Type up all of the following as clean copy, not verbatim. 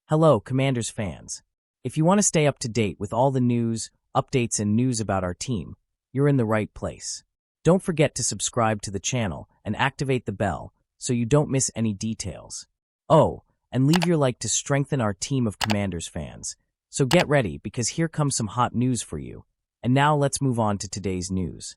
Hello, Commanders fans. If you want to stay up to date with all the news, updates, and news about our team, you're in the right place. Don't forget to subscribe to the channel and activate the bell so you don't miss any details. Oh, and leave your like to strengthen our team of Commanders fans. So get ready because here comes some hot news for you. And now let's move on to today's news.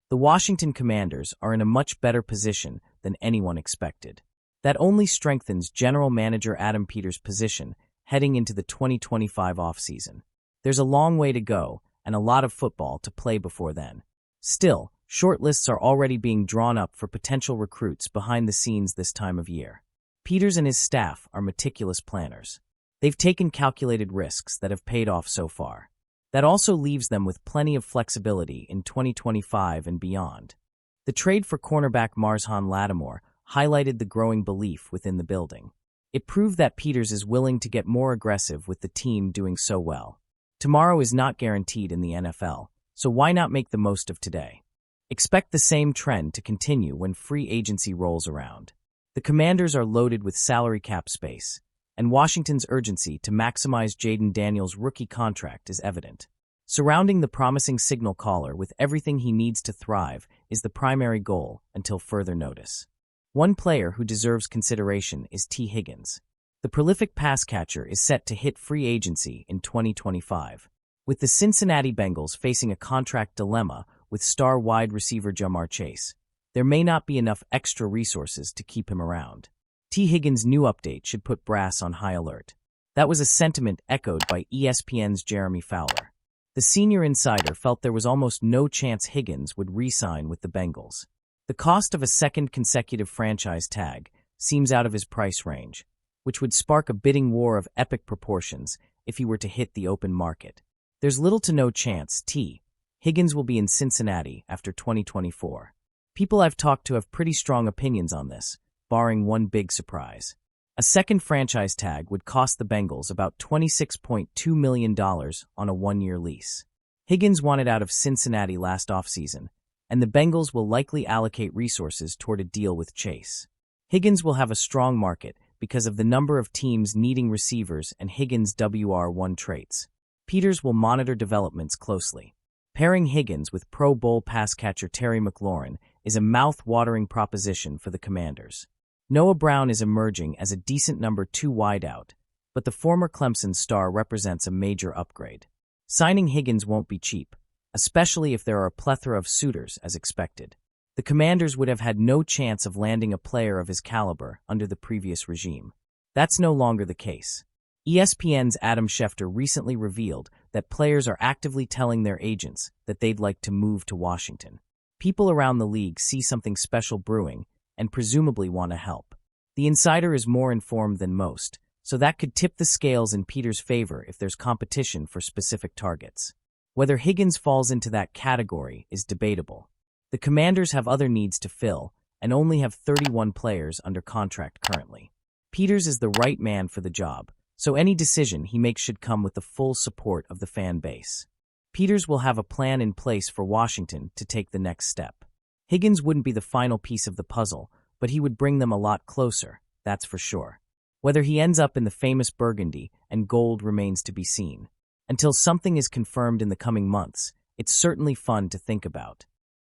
The Washington Commanders are in a much better position than anyone expected. That only strengthens General Manager Adam Peters' position heading into the 2025 offseason. There's a long way to go and a lot of football to play before then. Still, shortlists are already being drawn up for potential recruits behind the scenes this time of year. Peters and his staff are meticulous planners. They've taken calculated risks that have paid off so far. That also leaves them with plenty of flexibility in 2025 and beyond. The trade for cornerback Marshawn Lattimore highlighted the growing belief within the building. It proved that Peters is willing to get more aggressive with the team doing so well. Tomorrow is not guaranteed in the NFL, so why not make the most of today? Expect the same trend to continue when free agency rolls around. The Commanders are loaded with salary cap space, and Washington's urgency to maximize Jayden Daniels' rookie contract is evident. Surrounding the promising signal caller with everything he needs to thrive is the primary goal until further notice. One player who deserves consideration is Tee Higgins. The prolific pass catcher is set to hit free agency in 2025. With the Cincinnati Bengals facing a contract dilemma with star wide receiver Ja'Marr Chase, there may not be enough extra resources to keep him around. Tee Higgins' new update should put brass on high alert. That was a sentiment echoed by ESPN's Jeremy Fowler. The senior insider felt there was almost no chance Higgins would re-sign with the Bengals. The cost of a second consecutive franchise tag seems out of his price range, which would spark a bidding war of epic proportions if he were to hit the open market. There's little to no chance Tee Higgins will be in Cincinnati after 2024. People I've talked to have pretty strong opinions on this, barring one big surprise. A second franchise tag would cost the Bengals about $26.2 million on a one-year lease. Higgins wanted out of Cincinnati last offseason, and the Bengals will likely allocate resources toward a deal with Chase. Higgins will have a strong market because of the number of teams needing receivers and Higgins' WR1 traits. Peters will monitor developments closely. Pairing Higgins with Pro Bowl pass catcher Terry McLaurin is a mouth-watering proposition for the Commanders. Noah Brown is emerging as a decent number 2 wideout, but the former Clemson star represents a major upgrade. Signing Higgins won't be cheap, especially if there are a plethora of suitors as expected. The Commanders would have had no chance of landing a player of his caliber under the previous regime. That's no longer the case. ESPN's Adam Schefter recently revealed that players are actively telling their agents that they'd like to move to Washington. People around the league see something special brewing and presumably want to help. The insider is more informed than most, so that could tip the scales in Peters' favor if there's competition for specific targets. Whether Higgins falls into that category is debatable. The Commanders have other needs to fill and only have 31 players under contract currently. Peters is the right man for the job, so any decision he makes should come with the full support of the fan base. Peters will have a plan in place for Washington to take the next step. Higgins wouldn't be the final piece of the puzzle, but he would bring them a lot closer, that's for sure. Whether he ends up in the famous burgundy and gold remains to be seen. Until something is confirmed in the coming months, it's certainly fun to think about.